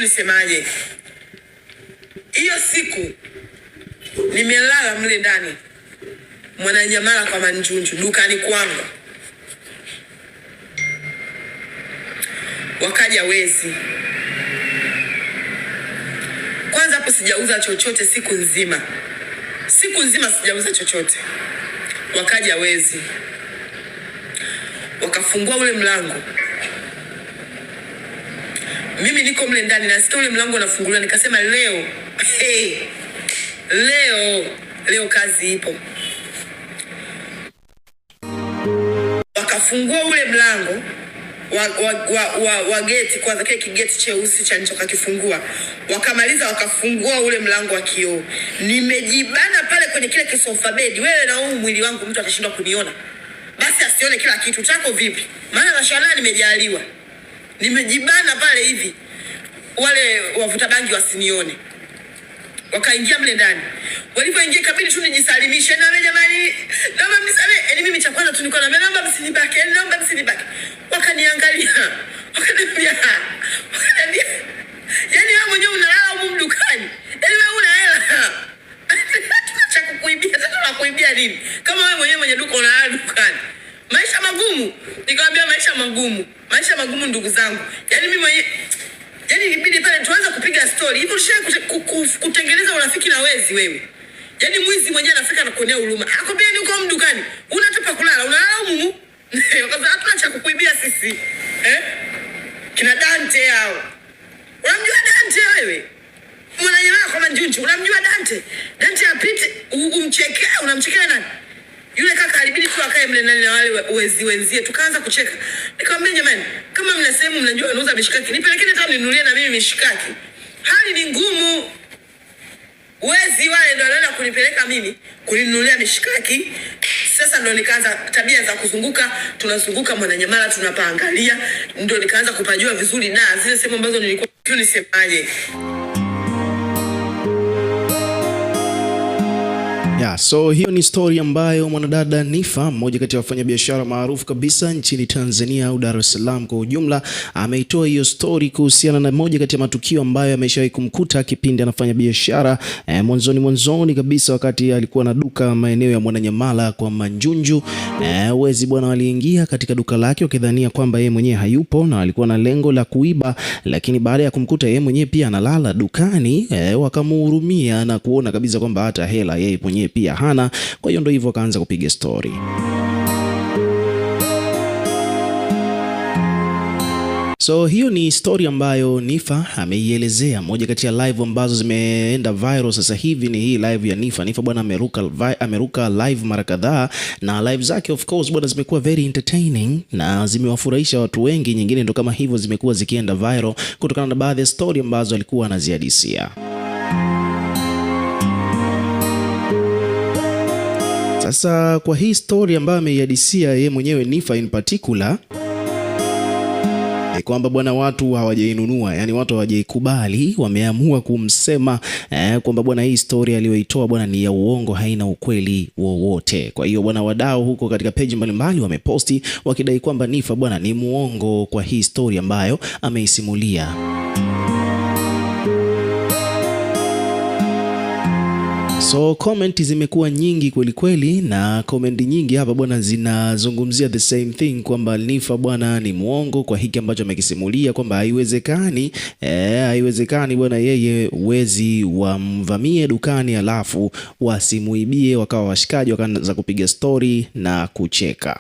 nisemaje? Hiyo siku nimelala mle ndani Mwananyamala kwa Manjunju dukani kwangu. Wakaja wezi. Kwanza hapo sijauza chochote siku nzima. Siku nzima sijauza chochote. Wakaja wezi. Wakafungua ule mlango. Mimi niko mle ndani nasikia ule mlango unafunguliwa, nikasema leo leo kazi ipo. Wakafungua ule mlango wa geti, kwanza kile kigeti cheusi cha nje wakakifungua. Wakamaliza wakafungua ule mlango wa kioo. Nimejibana pale kwenye kile kisofa bedi. Wewe na huu mwili wangu mtu atashindwa kuniona? Basi asione kila kitu chako vipi? Maana mashallah nimejaliwa. Nimejibana pale hivi. Wale wavuta bangi wasinione. Wakaingia mle ndani. Walipoingia kabidi tu nijisalimishe na jamani, naomba mnisamehe. Yaani mimi cha kwanza tu nilikuwa naomba msinibake, naomba msinibake. Wakaniangalia. Wakaniambia, yaani wewe mwenyewe unalala huko dukani. Yaani wewe una hela. Tunacha kukuibia, sasa tunakuibia nini? Kama wewe mwenyewe mwenye duka unalala dukani. Maisha magumu. Nikamwambia maisha magumu. Maisha magumu ndugu zangu. Yaani mimi mwenyewe ilibidi pale tuanze kupiga story. Hivyo kutengeneza urafiki na wezi wewe. Yaani mwizi mwenyewe anafika na kuonea huruma. Akwambia ni uko dukani. Unataka kulala, unalala humu. Wakaza hatuna cha kukuibia sisi. Kina Dante hao. Unamjua Dante wewe? Mwananyamala kwa Manjunju, unamjua Dante? Dante apite umchekea, unamchekea nani? Yule kaka alibidi tu akae mle ndani na wale wezi wenzie. Tukaanza kucheka. Nikamwambia jamani, kama mna sehemu mnajua wanauza mishikaki, nipelekeni hata ninunulie na mimi mishikaki. Hali ni ngumu. Wezi wale ndio wanaenda kunipeleka mimi kuninunulia mishikaki. Sasa ndio nikaanza tabia za kuzunguka, tunazunguka Mwananyamala tunapaangalia, ndio nikaanza kupajua vizuri na zile sehemu ambazo nilikuwa nisemaje. So hiyo ni story ambayo mwanadada Nifa, mmoja kati ya wafanyabiashara maarufu kabisa nchini Tanzania au Dar es Salaam kwa ujumla, ameitoa hiyo story kuhusiana na moja kati ya matukio ambayo ameshawahi kumkuta kipindi anafanya biashara mwanzoni kabisa, wakati alikuwa na duka maeneo ya Mwananyamala kwa Manjunju. Wezi bwana waliingia katika duka lake wakidhania kwamba yeye mwenyewe hayupo na alikuwa na lengo la kuiba, lakini baada ya kumkuta yeye mwenyewe pia analala dukani, wakamhurumia na kuona kabisa kwamba hata hela yeye mwenyewe pia hana. Kwa hiyo ndio hivyo akaanza kupiga story. So hiyo ni story ambayo Nifa ameielezea. Moja kati ya live ambazo zimeenda viral sasa hivi ni hii live ya Nifa. Nifa bwana ameruka live mara kadhaa, na live zake of course bwana zimekuwa very entertaining na zimewafurahisha watu wengi. Nyingine ndo kama hivyo zimekuwa zikienda viral kutokana na baadhi ya story ambazo alikuwa anazihadisia. Sasa kwa hii story ambayo ameihadisia yeye mwenyewe Nifa in particular, kwamba bwana watu hawajainunua, yani watu hawajaikubali, wameamua kumsema kwamba bwana hii story aliyoitoa bwana ni ya uongo, haina ukweli wowote. Kwa hiyo bwana wadau huko katika page mbalimbali wameposti wakidai kwamba Nifa bwana ni muongo kwa hii story ambayo ameisimulia. So comment zimekuwa nyingi kweli, na comment nyingi hapa bwana zinazungumzia the same thing kwamba Nifa bwana ni muongo kwa hiki ambacho amekisimulia, kwamba haiwezekani bwana yeye wezi wamvamie dukani alafu wasimuibie, wakawa washikaji wakaanza kupiga story na kucheka.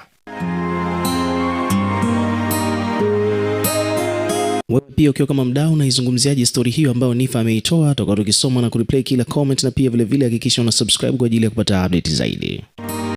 Wewe pia ukiwa kama mdau unaizungumziaje story hiyo ambayo Nifa ameitoa? Toka tukisoma na kureplay kila comment, na pia vile vile hakikisha una subscribe kwa ajili ya kupata update zaidi.